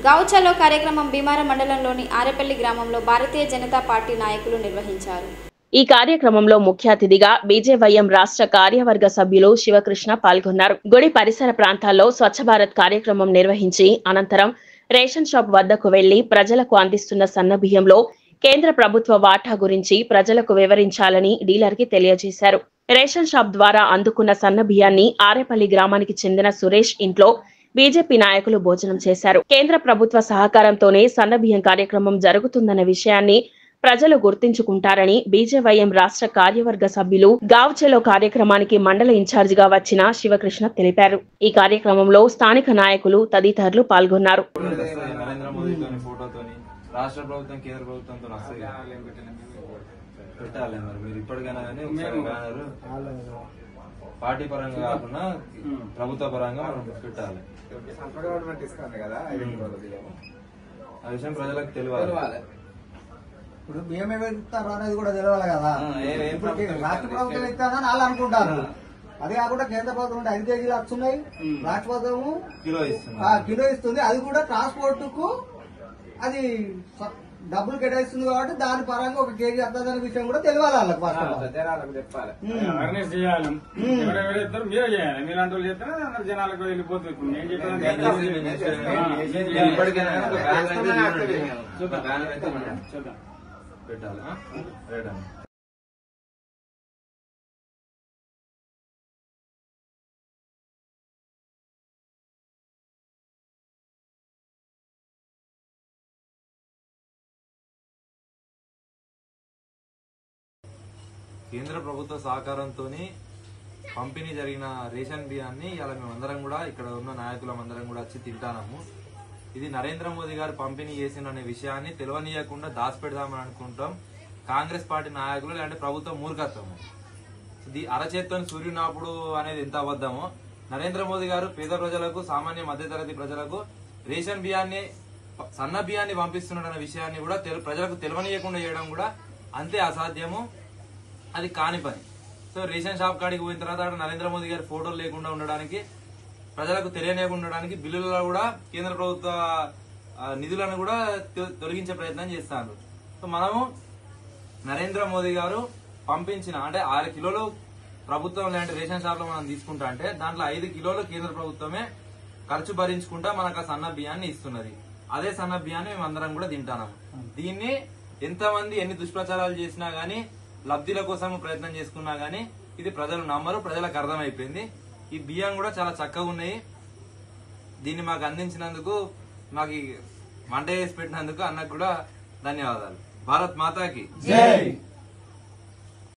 గౌచలో కార్యక్రమం భీమారం మండలంలోని ఆరేపల్లి గ్రామంలో భారతీయ జనతా పార్టీ నాయకులు నిర్వహించారు. ఈ కార్యక్రమంలో ముఖ్య అతిథిగా బీజేవైఎం రాష్ట్ర కార్యవర్గ సభ్యులు శివకృష్ణ పాల్గొన్నారు. గుడి పరిసర ప్రాంతాల్లో స్వచ్ఛ భారత్ కార్యక్రమం నిర్వహించి అనంతరం రేషన్ షాప్ వద్దకు వెళ్లి ప్రజలకు అందిస్తున్న సన్నబియ్యంలో కేంద్ర ప్రభుత్వ వాటా గురించి ప్రజలకు వివరించాలని డీలర్కి తెలియజేశారు. రేషన్ షాప్ ద్వారా అందుకున్న సన్నబియ్యాన్ని ఆరేపల్లి గ్రామానికి చెందిన సురేష్ ఇంట్లో బీజేపీ నాయకులు భోజనం చేశారు. కేంద్ర ప్రభుత్వ సహకారంతోనే సన్నబియ్యం కార్యక్రమం జరుగుతుందన్న విషయాన్ని ప్రజలు గుర్తించుకుంటారని బీజేవైఎం రాష్ట్ర కార్యవర్గ సభ్యులు గావ్చెలో కార్యక్రమానికి మండల ఇన్ఛార్జిగా వచ్చిన శివకృష్ణ తెలిపారు. ఈ కార్యక్రమంలో స్థానిక నాయకులు తదితరులు పాల్గొన్నారు. పార్టీ పరంగా కాకుండా ప్రభుత్వ పరంగా మనం పెట్టాలి. ఆ విషయం ప్రజలకు తెలియాలి. ఇప్పుడు బియ్యం ఇస్తారు అనేది కూడా తెలియాలి కదా. రాష్ట్ర ప్రభుత్వం ఇస్తానని వాళ్ళు అనుకుంటారు. అది కాకుండా కేంద్ర ప్రభుత్వం నుండి 5 కేజీలు వస్తున్నాయి. రాష్ట్ర ప్రభుత్వం కిలో ఇస్తుంది. అది కూడా ట్రాన్స్పోర్ట్ కు అది డబ్బులు కేటాయిస్తుంది కాబట్టి దాని పరంగా 1 కేజీ వస్తుందనే విషయం కూడా తెలియాలి వాళ్ళకి. చెప్పాలి, అవేర్నెస్ చేయాలి. ఎవరెవరు మీరే చేయాలి. మీరు అంటూ చేస్తే అందరు జనాలకు వెళ్ళిపోతుంది. నేను చెప్పాను పెట్టాలి. కేంద్ర ప్రభుత్వ సహకారంతో పంపిణీ జరిగిన రేషన్ బియ్యాన్ని ఇలా మేమందరం కూడా ఇక్కడ ఉన్న నాయకులందరం కూడా వచ్చి తింటాము. ఇది నరేంద్ర మోదీ గారు పంపిణీ చేసిన అనే విషయాన్ని తెలియనీయకుండా దాచిపెడదామని అనుకుంటాం. కాంగ్రెస్ పార్టీ నాయకులు లేదంటే ప్రభుత్వం మూర్ఖత్వము. ఇది అరచేత్తో సూర్యునాపుడు అనేది ఎంత అబద్ధమో, నరేంద్ర మోదీ గారు పేద ప్రజలకు, సామాన్య మధ్యతరగతి ప్రజలకు రేషన్ బియ్యాన్ని, సన్న బియ్యాన్ని పంపిస్తున్నాడన్న విషయాన్ని కూడా ప్రజలకు తెలియనీయకుండా చేయడం కూడా అంతే అసాధ్యము. అది కాని పని. సో రేషన్ షాప్ కాడికి పోయిన తర్వాత నరేంద్ర మోదీ గారి ఫోటోలు లేకుండా ఉండడానికి, ప్రజలకు తెలియనియకుండా ఉండడానికి బిల్లులలో కూడా కేంద్ర ప్రభుత్వ నిధులను కూడా తొలగించే ప్రయత్నం చేస్తారు. సో మనము నరేంద్ర మోదీ గారు పంపించిన అంటే 6 కిలోలు ప్రభుత్వం లాంటి రేషన్ షాప్ లో మనం తీసుకుంటా అంటే దాంట్లో 5 కిలోలు కేంద్ర ప్రభుత్వమే ఖర్చు భరించుకుంటా మనకు ఆ సన్న బియ్యాన్ని ఇస్తున్నది. అదే సన్న బియ్యాన్ని మేము అందరం కూడా తింటాము. దీన్ని ఎంతమంది ఎన్ని దుష్ప్రచారాలు చేసినా గానీ, లబ్ధిల కోసం ప్రయత్నం చేసుకున్నా గానీ ఇది ప్రజలు నమ్మరు. ప్రజలకు అర్థమైపోయింది. ఈ బియ్యం కూడా చాలా చక్కగా ఉన్నాయి. దీన్ని మాకు అందించినందుకు, మాకు వంట చేసి పెట్టినందుకు అన్నకు కూడా ధన్యవాదాలు. భారత్ మాతాకి జై.